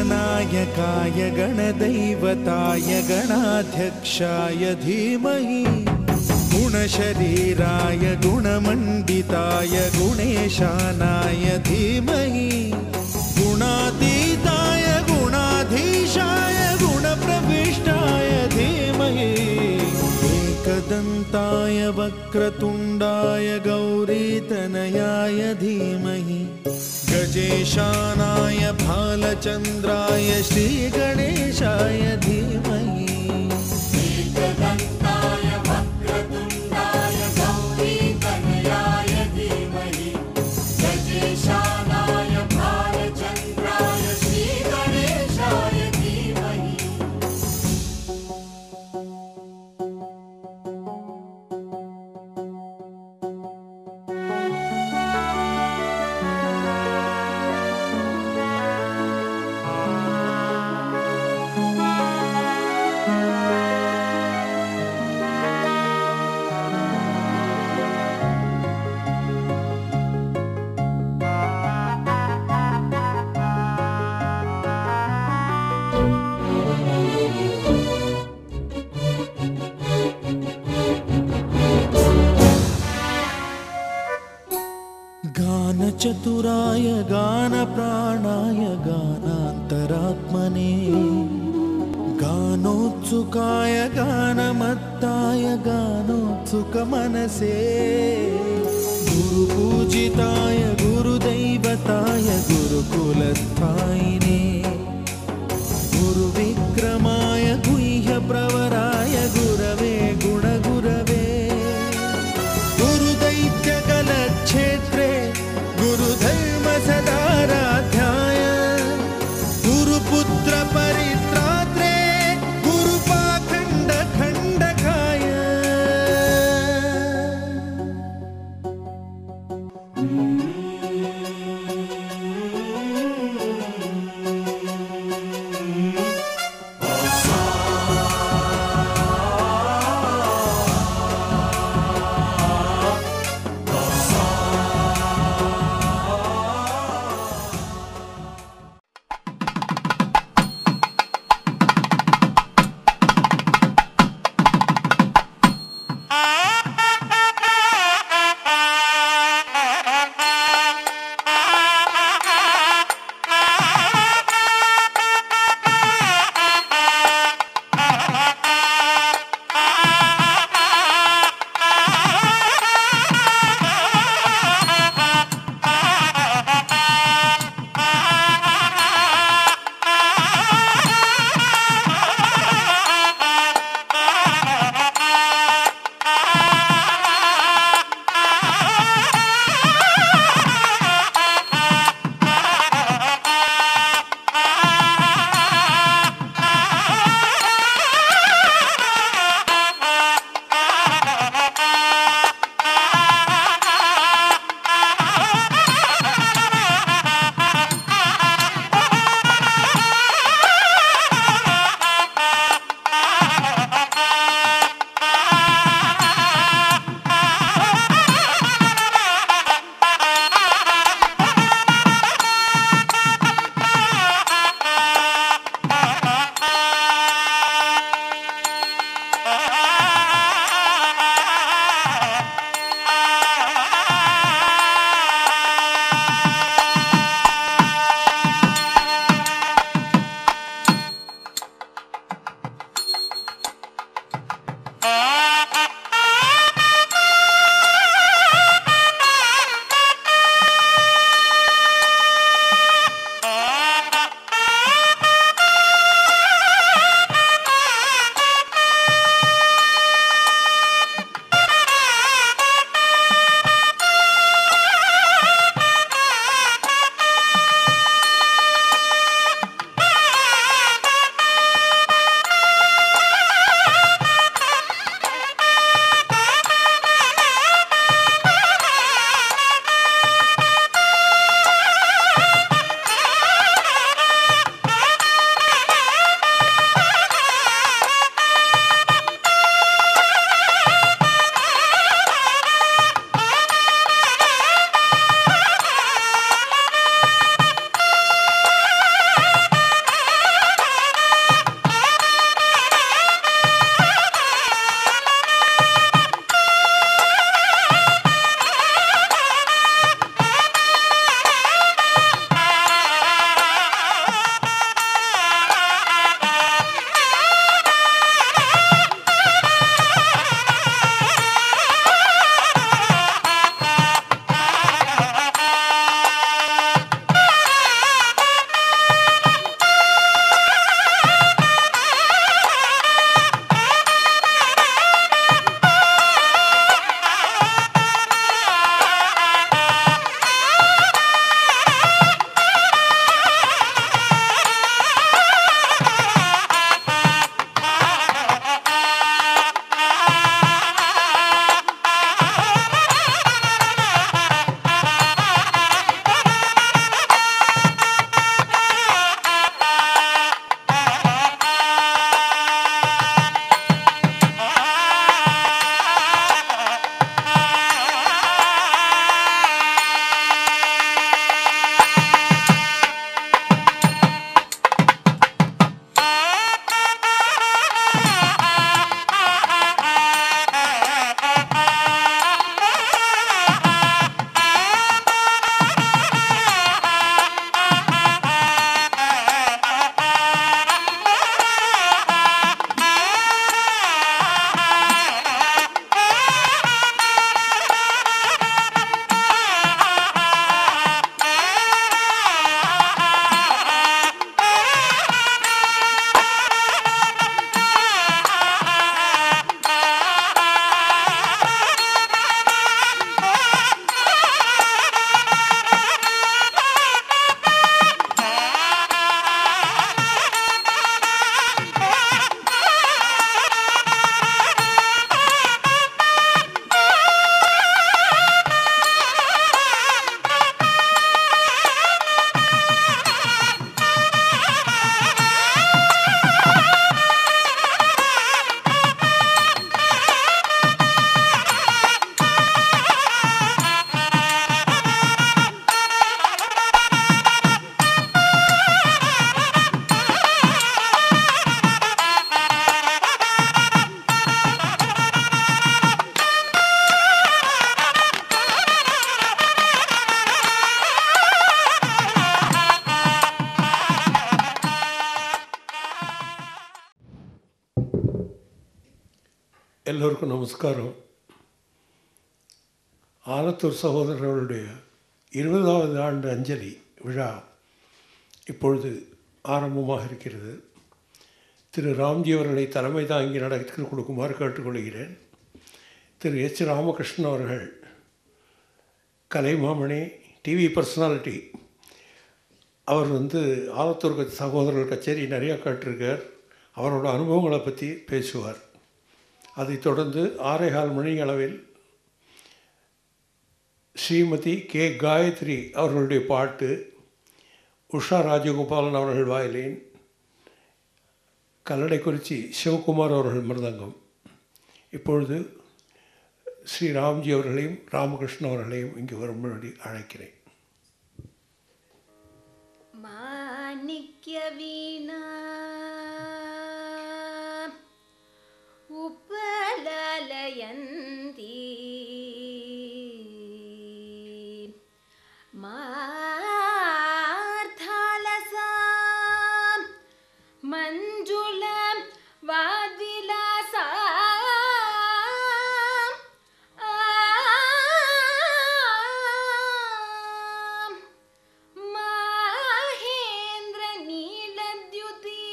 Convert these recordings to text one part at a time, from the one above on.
गणनायकाय गणदैवताय गणाध्यक्षाय धीमहि गुणशरीराय गुणमण्डिताय गुणेशानाय धीमहि गुणातीताय गुणाधीशाय गुणप्रविष्टाय धीमहि एकदन्ताय वक्रतुण्डाय गौरीतनयाय धीमहि गजेशानाय भालचन्द्राय श्रीगणेशाय धीमहि एकदन्ताय वक्रतुण्डाय गौरीतनयाय धीमहि गजेशानाय भालचन्द्राय श्रीगणेशाय धीमहि गानचतुराय गानप्राणाय गानान्तरात्मने गानोत्सुकाय गानमत्ताय गानोत्सुकमनसे गुरुपूजिताय गुरुदैवताय गुरुकुलस्थायिने गुरुविक्रमाय गुह्यप्रवराय गुरवे गुणगुरवे गुरुदैत्यकलक्षेत्रे गुरुधर्म सदाराध्याय गुरुपुत्र परित्रात्रे गुरुपाखण्ड खण्डकाय எல்லோருக்கும் நமஸ்காரம். ஆலத்தூர் சகோதரர்களுடைய 20வது ஆண்டு அஞ்சலி விழா இப்பொழுது ஆரம்பமாக இருக்கிறது. திரு ராம்ஜி அவர்களை தலைமை தாங்கி நடத்தி கொடுக்குமாறு கேட்டுக்கொள்கிறேன். திரு எச் ராமகிருஷ்ணன் அவர்கள் கலைமாமணி, டிவி பர்சனாலிட்டி. அவர் ஆலத்தூர் சகோதரர்கள் கச்சேரி நிறையா கேட்டிருக்கார். அவரோட அனுபவங்களை பற்றி பேசுவார். அதைத் தொடர்ந்து 6:15 மணி அளவில் ஸ்ரீமதி கே காயத்ரி அவர்களுடைய பாட்டு, உஷா ராஜகோபாலன் அவர்கள் வயலின், கல்லடைக்குறிச்சி சிவகுமார் அவர்கள் மிருதங்கம். இப்பொழுது ஸ்ரீ ராம்ஜி அவர்களையும் ராமகிருஷ்ணன் அவர்களையும் இங்கு வரும்படி அழைக்கிறேன். மாணிக்ய வீணா उपलयन्ती मार्थालसा मञ्जुल वाद्विलासा माहेन्द्र नीलद्युति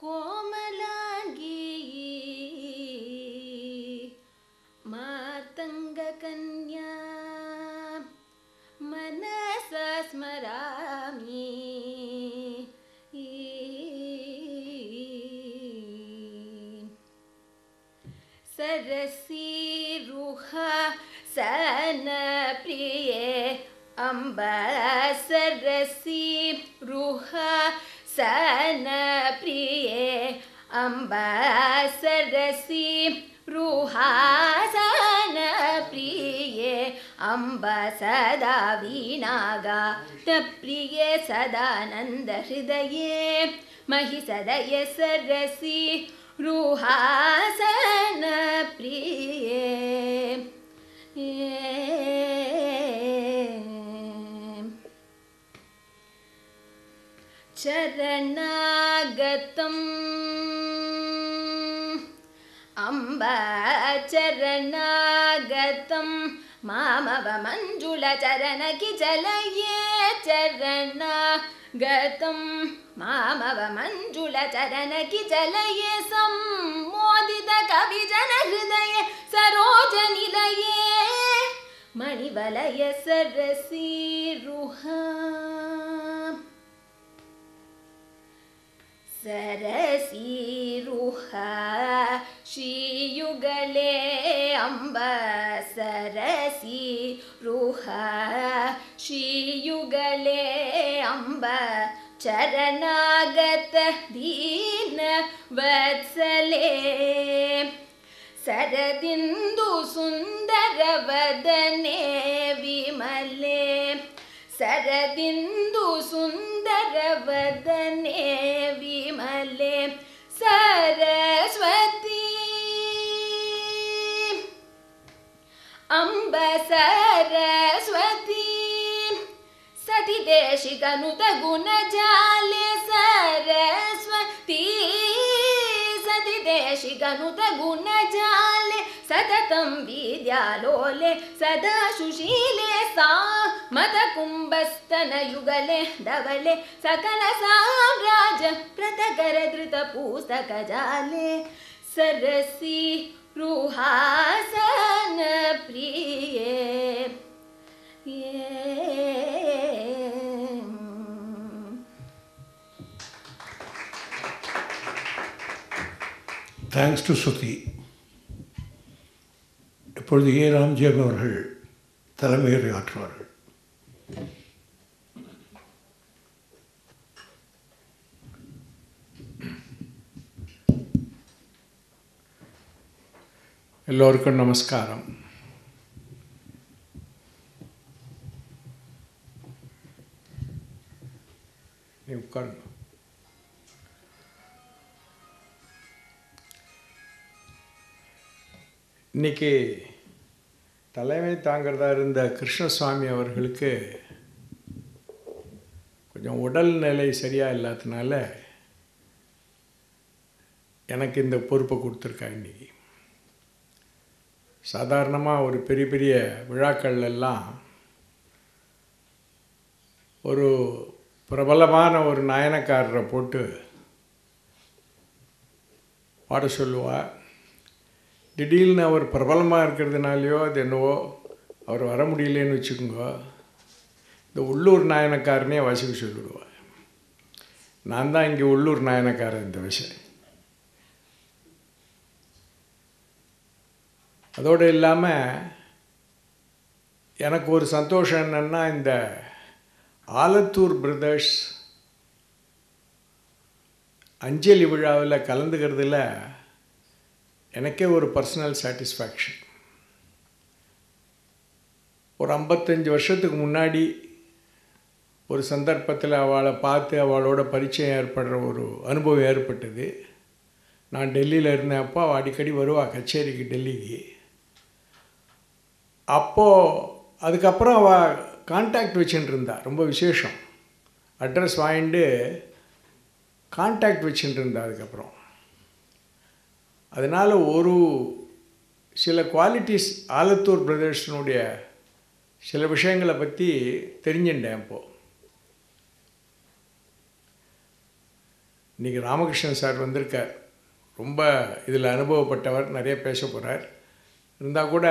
कोमलांगी मातङ्गकन्या मनसा स्मरामि सरसीरुह सनप्रिये अम्ब सरसीरुह सनप्रिये अम्ब सरसी रुहासनप्रिये अम्ब सदा वीणागानप्रिये सदानन्दहृदये महिसदये सरसि रुहासनप्रिये चरणागतम् अम्ब चरणागतं मामव मञ्जुलचरणकिचलये चरणागतं मामव मञ्जुलचरणकिचलये सम्मोदितकविजनहृदये सरोजनिलये मणिवलय सरसीरुहा सरसीरुहा श्रीयुगले अम्ब सरसीरुहा श्रीयुगले अम्ब चरणागत दीन वत्सले सरदिन्दु सुन्दर वदने विमले सरदिन्दु सुन्दर वदने विमले सरस्वती अम्ब सरस्वती सती देशिकनुत गुणजाले सरस्वती सती देशिकनुत गुणजाले सततं विद्यालोले सदा सुशीले सा मतकुम्भस्तनयुगले धवले सकल साम्राज्य प्रतकर धृत पुस्तक जाले सरसी रुहासन प्रिये தேங்க்ஸ் டு ஸ்ருதி. இப்பொழுது ஏ ராம்ஜி அவர்கள் தலைமையுரை ஆற்றுவார்கள். எல்லோருக்கும் நமஸ்காரம். நீ உட்காருங்க. இன்னைக்கு தலைமை தாங்கிறதா இருந்த கிருஷ்ணசுவாமி அவர்களுக்கு கொஞ்சம் உடல்நிலை சரியாக இல்லாததுனால எனக்கு இந்த பொறுப்பை கொடுத்துருக்கா. இன்றைக்கி சாதாரணமாக ஒரு பெரிய பெரிய விழாக்கள் எல்லாம் ஒரு பிரபலமான ஒரு நாயனக்காரரை போட்டு பாட சொல்லுவாள். திடீர்னு அவர் பிரபலமாக இருக்கிறதுனாலையோ அது என்னவோ அவர் வர முடியலன்னு வச்சுக்கோங்க, இந்த உள்ளூர் நாயனக்காரனே வாசிக்க சொல்லிவிடுவார். நான் தான் இங்கே உள்ளூர் நாயனக்காரன் இந்த விஷயம். அதோடு இல்லாமல் எனக்கு ஒரு சந்தோஷம் என்னென்னா, இந்த ஆலத்தூர் பிரதர்ஸ் அஞ்சலி விழாவில் கலந்துக்கிறதுல எனக்கே ஒரு பர்சனல் சாட்டிஸ்ஃபேக்ஷன். ஒரு 55 வருஷத்துக்கு முன்னாடி ஒரு சந்தர்ப்பத்தில் அவளை பார்த்து அவளோட பரிச்சயம் ஏற்படுற ஒரு அனுபவம் ஏற்பட்டது. நான் டெல்லியில் இருந்தேன். அப்போ அவள் அடிக்கடி வருவாள் கச்சேரிக்கு, டெல்லிக்கு. அப்போது அதுக்கப்புறம் அவள் கான்டாக்ட் வச்சுட்டு இருந்தா. ரொம்ப விசேஷம். அட்ரஸ் வாங்கிட்டு கான்டாக்ட் வச்சுட்டு இருந்தா. அதுக்கப்புறம் அதனால் ஒரு சில குவாலிட்டிஸ் ஆலத்தூர் பிரதர்ஷனுடைய சில விஷயங்களை பற்றி தெரிஞ்சுட்டேன். இப்போது இன்றைக்கி ராமகிருஷ்ணன் சார் வந்திருக்கார். ரொம்ப இதில் அனுபவப்பட்டவர், நிறைய பேச போகிறார். இருந்தால் கூட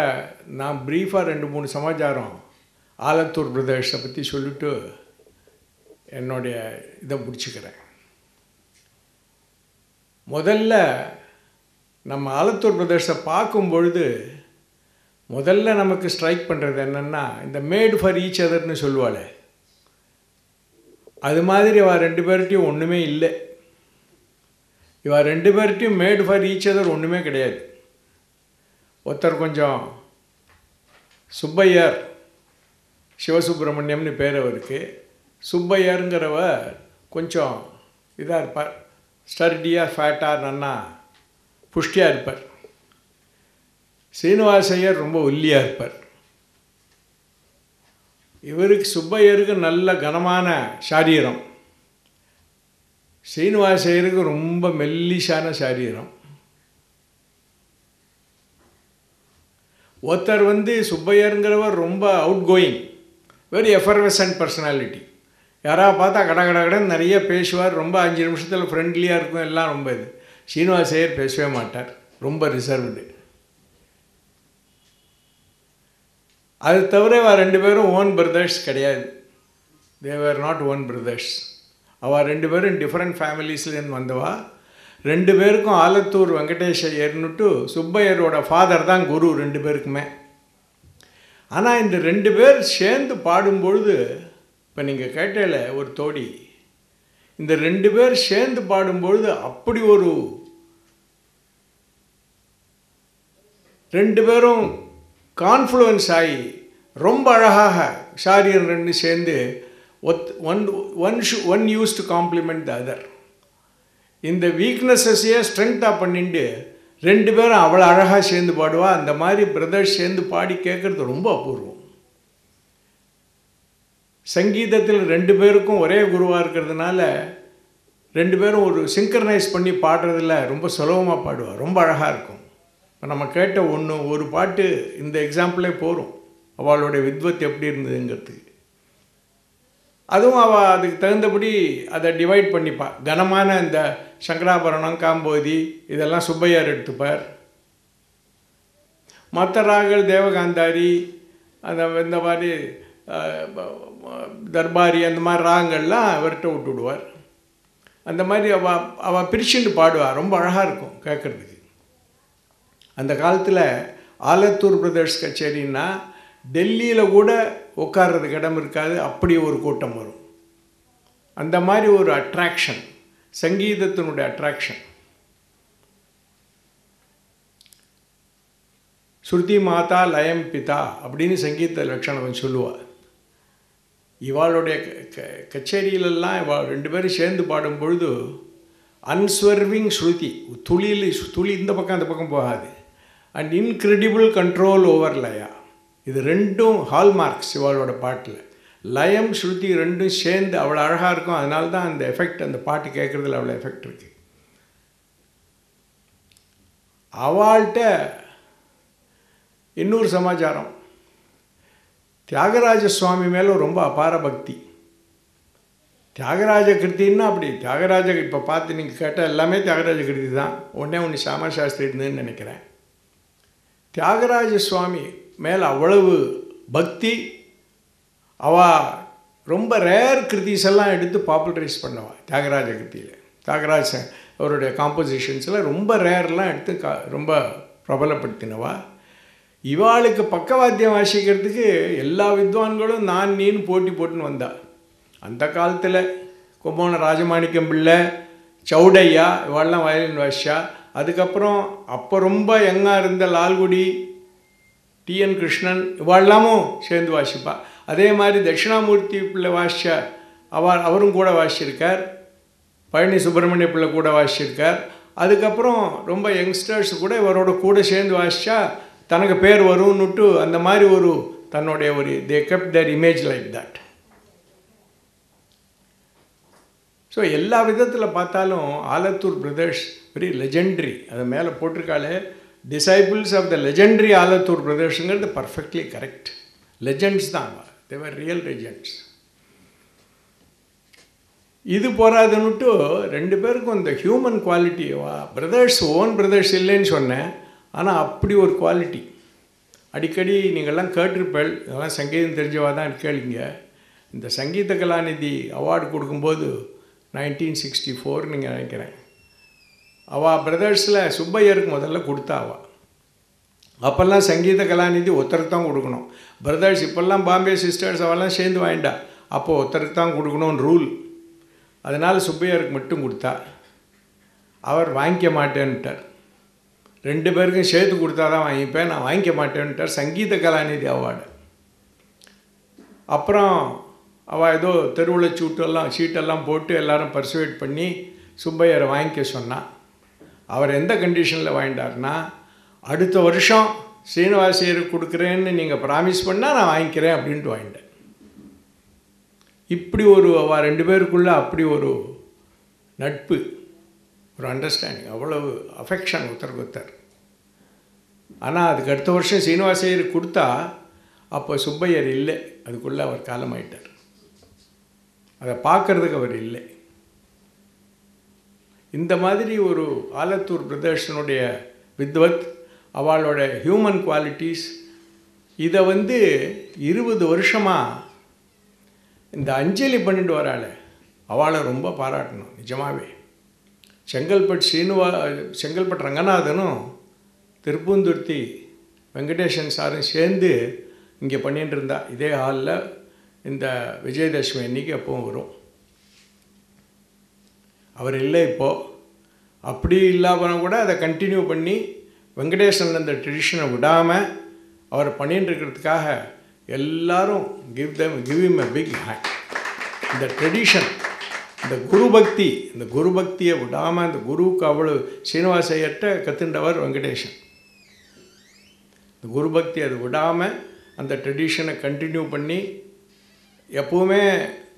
நான் ப்ரீஃபாக 2-3 சமாச்சாரம் ஆலத்தூர் பிரதர்ஸை பற்றி சொல்லிவிட்டு என்னுடைய இதை முடிச்சுக்கிறேன். முதல்ல நம்ம ஆலத்தூர் பிரதர்ஸை பார்க்கும் பொழுது முதல்ல நமக்கு ஸ்ட்ரைக் பண்ணுறது என்னென்னா, இந்த மேடு ஃபார் ஈச் அதர்னு சொல்லுவாள். அது மாதிரி இவள் 2 பேர்கிட்டையும் ஒன்றுமே இல்லை. இவள் 2 பேர்கிட்டையும் மேடு ஃபார் ஈச் அதர் ஒன்றுமே கிடையாது. ஒருத்தர் கொஞ்சம் சுப்பையர், சிவசுப்பிரமணியம்னு பேர் அவருக்கு. சுப்பையருங்கிறவர் கொஞ்சம் இதாக இருப்பார், ஸ்டர்டியாக ஃபேட்டாக நன்னா புஷ்டியாக இருப்பார். சீனிவாசையர் ரொம்ப ஒல்லியாக இருப்பார். இவருக்கு சுப்பையருக்கு நல்ல கனமான சாரீரம், சீனிவாசையருக்கு ரொம்ப மெல்லிசான சாரீரம். ஒருத்தர் சுப்பையருங்கிறவர் ரொம்ப அவுட் கோயிங், வெரி எஃபர்வசன்ட் பர்சனாலிட்டி. யாராவது பார்த்தா கடன்னு நிறைய பேசுவார். ரொம்ப 5 நிமிஷத்தில் ஃப்ரெண்ட்லியாக இருக்கும், எல்லாம் ரொம்ப இது. சீனிவாசையர் பேசவே மாட்டார், ரொம்ப ரிசர்வ்டு. அது தவிர 2 பேரும் ஓன் பிரதர்ஸ் கிடையாது. தேவர் நாட் ஓன் பிரதர்ஸ். அவள் 2 பேரும் டிஃப்ரெண்ட் ஃபேமிலிஸ்லேருந்து வந்தவா. 2 பேருக்கும் ஆலத்தூர் வெங்கடேஷ் ஐயர்னுட்டு சுப்பையரோட ஃபாதர் தான் குரு 2 பேருக்குமே. ஆனால் இந்த 2 பேர் சேர்ந்து பாடும்பொழுது, இப்போ நீங்கள் கேட்டல ஒரு தோடி, இந்த 2 பேர் சேர்ந்து பாடும்பொழுது அப்படி ஒரு 2 பேரும் கான்ஃப்ளூயன்ஸ் ஆகி ரொம்ப அழகாக சாரியன் 2 சேர்ந்து one use to complement the other. இந்த வீக்னஸஸையே ஸ்ட்ரென்த்தாக பண்ணிட்டு 2 பேரும் அவ்வளோ அழகாக சேர்ந்து பாடுவா. அந்த மாதிரி பிரதர்ஸ் சேர்ந்து பாடி கேட்குறது ரொம்ப அபூர்வம். சங்கீதத்தில் 2 பேருக்கும் ஒரே குருவாக இருக்கிறதுனால 2 பேரும் ஒரு சிங்க்ரனைஸ் பண்ணி பாடுறதில் ரொம்ப சுலபமாக பாடுவாள், ரொம்ப அழகாக இருக்கும். இப்போ நம்ம கேட்ட ஒரு பாட்டு இந்த எக்ஸாம்பிளே போகும் அவளுடைய வித்வத் எப்படி இருந்ததுங்கிறதுக்கு. அதுவும் அவள் அதுக்கு தகுந்தபடி அதை டிவைட் பண்ணிப்பாள். கனமான இந்த சங்கராபரணம், காம்போதி இதெல்லாம் சுப்பையார் எடுத்துப்பார். மற்ற ராகங்கள் தேவகாந்தாரி, இந்த மாதிரி தர்பாரி, அந்த மாதிரி ராகங்கள்லாம் அவர்கிட்ட விட்டுவிடுவார். அந்த மாதிரி அவள் பிரிச்சுட்டு பாடுவாள், ரொம்ப அழகாக இருக்கும் கேட்குறதுக்கு. அந்த காலத்தில் ஆலத்தூர் பிரதர்ஸ் கச்சேரின்னா டெல்லியில் கூட உட்கார்றதுக்கு இடம் இருக்காது, அப்படி ஒரு கூட்டம் வரும். அந்த மாதிரி ஒரு அட்ராக்ஷன், சங்கீதத்தினுடைய அட்ராக்ஷன். ஸ்ருதி மாதா லயம் பிதா அப்படின்னு சங்கீத லட்சணம் சொல்லுவாள். இவாளுடைய கச்சேரியிலெல்லாம் இவாள் 2 பேரும் சேர்ந்து பாடும்பொழுது அன்ஸ்வர்விங் ஸ்ருதி, துளி இந்த பக்கம் அந்த பக்கம் போகாது. அண்ட் இன்க்ரெடிபிள் கண்ட்ரோல் ஓவர் லயா. இது 2ம் ஹால்மார்க்ஸ் இவாளோட பாட்டில். லயம் ஸ்ருதி 2ம் சேர்ந்து அவ்வளோ அழகாக இருக்கும். அதனால தான் அந்த எஃபெக்ட், அந்த பாட்டு கேட்குறதுல அவ்வளோ எஃபெக்ட் இருக்குது. அவள்கிட்ட இன்னொரு சமாச்சாரம், தியாகராஜ சுவாமி மேலே ரொம்ப அபார பக்தி. தியாகராஜ கிருத்தின்னா அப்படி தியாகராஜ இப்போ பார்த்து நீங்கள் கேட்டால் எல்லாமே தியாகராஜ கிருத்தி தான். ஒன்று சாமா சாஸ்திரி இருந்ததுன்னு நினைக்கிறேன். தியாகராஜ சுவாமி மேலே அவ்வளவு பக்தி. ரொம்ப ரேர் கிருத்திஸ் எல்லாம் எடுத்து பாப்புலரைஸ் பண்ணவா தியாகராஜ கிருத்தியில். தியாகராஜ அவருடைய காம்போசிஷன்ஸில் ரொம்ப ரேர்லாம் எடுத்து ரொம்ப பிரபலப்படுத்தினவா. இவாளுக்கு பக்கவாத்தியம் வாசிக்கிறதுக்கு எல்லா வித்வான்களும் நான் நீன்னு போட்டுன்னு வந்தா. அந்த காலத்தில் கும்போண ராஜமாணிக்கம் பிள்ளை, சௌடையா இவாள்லாம் வயலின் வாசிச்சா. அதுக்கப்புறம் அப்போ ரொம்ப யங்காக இருந்த லால்குடி, டிஎன் கிருஷ்ணன் இவாள்லாமும் சேர்ந்து வாசிப்பா. அதே மாதிரி தட்சிணாமூர்த்தி பிள்ளை வாசிச்சா அவரும் கூட வாசிச்சிருக்கார். பழனி சுப்பிரமணிய பிள்ளை கூட வாசிச்சிருக்கார். அதுக்கப்புறம் ரொம்ப யங்ஸ்டர்ஸ் கூட இவரோட கூட சேர்ந்து வாசித்தா தனக்கு பேர் வரும்னுட்டு அந்த மாதிரி ஒரு தன்னுடைய ஒரு they kept their image like that. So எல்லா விதத்தில் பார்த்தாலும் ஆலத்தூர் பிரதர்ஸ் வெரி லெஜெண்ட்ரி. அது மேலே போட்டிருக்காளே disciples of the legendary Alathur பிரதர்ஸுங்கிறது பர்ஃபெக்ட்லி கரெக்ட். லெஜெண்ட்ஸ் தான், தேவர் ரியல் லெஜெண்ட்ஸ். இது போகாதுன்னுட்டு ரெண்டு பேருக்கும் இந்த human quality brothers own brothers இல்லைன்னு சொன்னேன். ஆனால் அப்படி ஒரு குவாலிட்டி அடிக்கடி நீங்கள்லாம் கேட்டிருப்பேள். இதெல்லாம் சங்கீதம் தெரிஞ்சவா தான் கேளுங்க. இந்த சங்கீத கலாநிதி அவார்டு கொடுக்கும்போது 1964 நீங்கள் நினைக்கிறேன். பிரதர்ஸில் சுப்பையருக்கு முதல்ல கொடுத்தா. அப்போல்லாம் சங்கீத கலாநிதி ஒருத்தருக்கு தான் கொடுக்கணும். பிரதர்ஸ் இப்போல்லாம் பாம்பே சிஸ்டர்ஸ் அவெல்லாம் சேர்ந்து வாங்கிட்டா. அப்போது ஒருத்தருக்கு தான் கொடுக்கணும்னு ரூல். அதனால் சுப்பையருக்கு மட்டும் கொடுத்தா. அவர் வாங்கிக்க மாட்டேன்ட்டார். ரெண்டு பேருக்கும் சேர்த்து கொடுத்தா தான் வாங்கிப்பேன், நான் வாங்கிக்க மாட்டேன்ட்டார் சங்கீத கலாநிதி அவார்டு. அப்புறம் ஏதோ தெருவில் சீட்டெல்லாம் போட்டு எல்லாரும் பர்சுவேட் பண்ணி சுப்பையரை வாங்கிக்க சொன்னான். அவர் எந்த கண்டிஷனில் வாங்கிட்டார்னா, அடுத்த வருஷம் ஸ்ரீனிவாசையருக்கு கொடுக்குறேன்னு நீங்கள் ப்ராமிஸ் பண்ணால் நான் வாங்கிக்கிறேன் அப்படின்ட்டு வாங்கிட்டேன். இப்படி ஒரு ரெண்டு பேருக்குள்ளே அப்படி ஒரு நட்பு, ஒரு அண்டர்ஸ்டாண்டிங், அவ்வளவு அஃபெக்ஷன் ஒருத்தர். ஆனால் அதுக்கு அடுத்த வருஷம் ஸ்ரீனிவாசையருக்கு கொடுத்தா அப்போ சுப்பையர் இல்லை. அதுக்குள்ளே அவர் காலமாயிட்டார். அதை பார்க்குறதுக்கு அவர் இல்லை. இந்த மாதிரி ஒரு ஆலத்தூர் பிரதர்ஷனுடைய வித்வத், அவளோட ஹியூமன் குவாலிட்டிஸ், இதை 20 வருஷமாக இந்த அஞ்சலி பண்ணிட்டு வராள். அவளை ரொம்ப பாராட்டணும் நிஜமாகவே. செங்கல்பட்டு ரங்கநாதனும் திருப்பூந்துர்த்தி வெங்கடேசன் சாரும் சேர்ந்து இங்கே பண்ணிட்டு இருந்தா. இதே ஹாலில் இந்த விஜயதசமி அன்றைக்கி அப்பவும் வரும். அவர் இல்லை இப்போது. அப்படி இல்லாமல் கூட அதை கண்டினியூ பண்ணி வெங்கடேசன் அந்த ட்ரெடிஷனை விடாமல் அவர் பண்ணிட்டு இருக்கிறதுக்காக எல்லாரும் give him a big hand. இந்த ட்ரெடிஷன், இந்த குரு பக்தியை விடாமல் அந்த குருவுக்கு அவ்வளோ ஸ்ரீனிவாசையர்கிட்ட கற்றுண்டவர் வெங்கடேசன். இந்த குரு பக்தி அது விடாமல் அந்த ட்ரெடிஷனை கண்டினியூ பண்ணி எப்போவுமே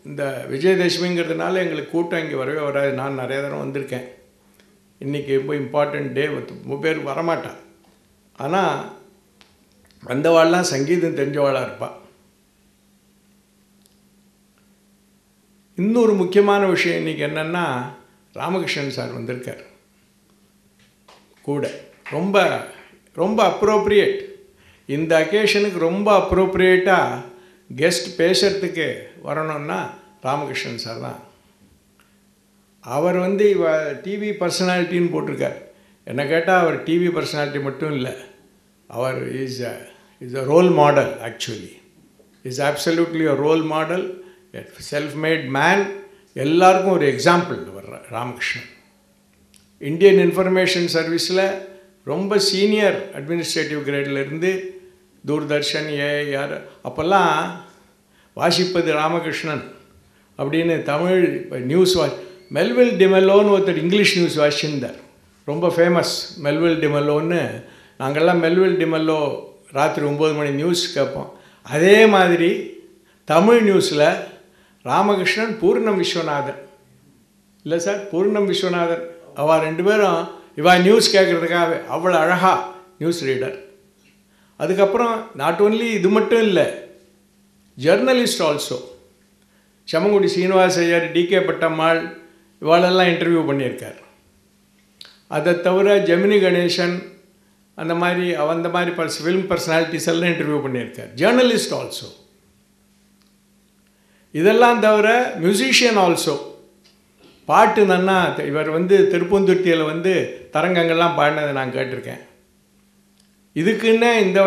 இந்த விஜயதசமிங்கிறதுனால எங்களுக்கு கூட்டம் இங்கே வரவே வராது. நான் நிறைய தடவை வந்திருக்கேன். இன்றைக்கி ரொம்ப இம்பார்ட்டண்ட் டே, ரொம்ப பேர் வரமாட்டான். ஆனால் வந்தவாள்லாம் சங்கீதம் தெரிஞ்சவாளாக இருப்பாள். இன்னொரு முக்கியமான விஷயம் இன்றைக்கி என்னென்னா, ராமகிருஷ்ணன் சார் வந்திருக்கார் கூட. ரொம்ப ரொம்ப அப்ரோப்ரியேட், இந்த அக்கேஷனுக்கு ரொம்ப அப்ரோப்ரியேட்டாக கெஸ்ட் பேசுகிறதுக்கு வரணும்னா ராமகிருஷ்ணன் சார் தான். அவர் டிவி பர்சனாலிட்டின்னு போட்டிருக்கார். என்னை கேட்டால் அவர் டிவி பர்சனாலிட்டி மட்டும் இல்லை, அவர் is a role model. Actually is absolutely a role model, self made man. எல்லாருக்கும் ஒரு எக்ஸாம்பிள் வர்ற ராமகிருஷ்ணன். இந்தியன் இன்ஃபர்மேஷன் சர்வீஸில் ரொம்ப சீனியர் அட்மினிஸ்ட்ரேட்டிவ் கிரேட்லேருந்து தூர்தர்ஷன் ஏஆர் அப்போல்லாம் வாசிப்பது ராமகிருஷ்ணன் அப்படின்னு தமிழ் நியூஸ் மெல்வில் டிமெல்லோன்னு ஒருத்தர் இங்கிலீஷ் நியூஸ் வாசிச்சிருந்தார். ரொம்ப ஃபேமஸ் மெல்வில் டிமெல்லோன்னு. நாங்கள்லாம் மெல்வில் டிமெல்லோ ராத்திரி 9 மணி நியூஸ் கேட்போம். அதே மாதிரி தமிழ் நியூஸில் ராமகிருஷ்ணன், பூர்ணம் விஸ்வநாதன் இல்லை சார், பூர்ணம் விஸ்வநாதன், அவள் ரெண்டு பேரும் நியூஸ் கேட்குறதுக்காகவே அவ்வளோ அழகாக நியூஸ் ரீடர். அதுக்கப்புறம் நாட் ஓன்லி இது மட்டும் இல்லை, ஜேர்னலிஸ்ட் ஆல்சோ. செம்மங்குடி சீனிவாச ஐயர், டிகே பட்டம்மாள் இவாளெல்லாம் இன்டர்வியூ பண்ணியிருக்கார். அதை தவிர ஜெமினி கணேசன் அந்த மாதிரி ஃபிலிம் பர்சனாலிட்டிஸ் எல்லாம் இன்டர்வியூ பண்ணியிருக்கார். Journalist also. இதெல்லாம் தவிர மியூசிஷியன் ஆல்சோ. பாட்டு நன்னா இவர் திருப்பூந்துர்த்தியில் தரங்கங்கள்லாம் பாடினதை நான் கேட்டிருக்கேன். இதுக்குன்னு இந்த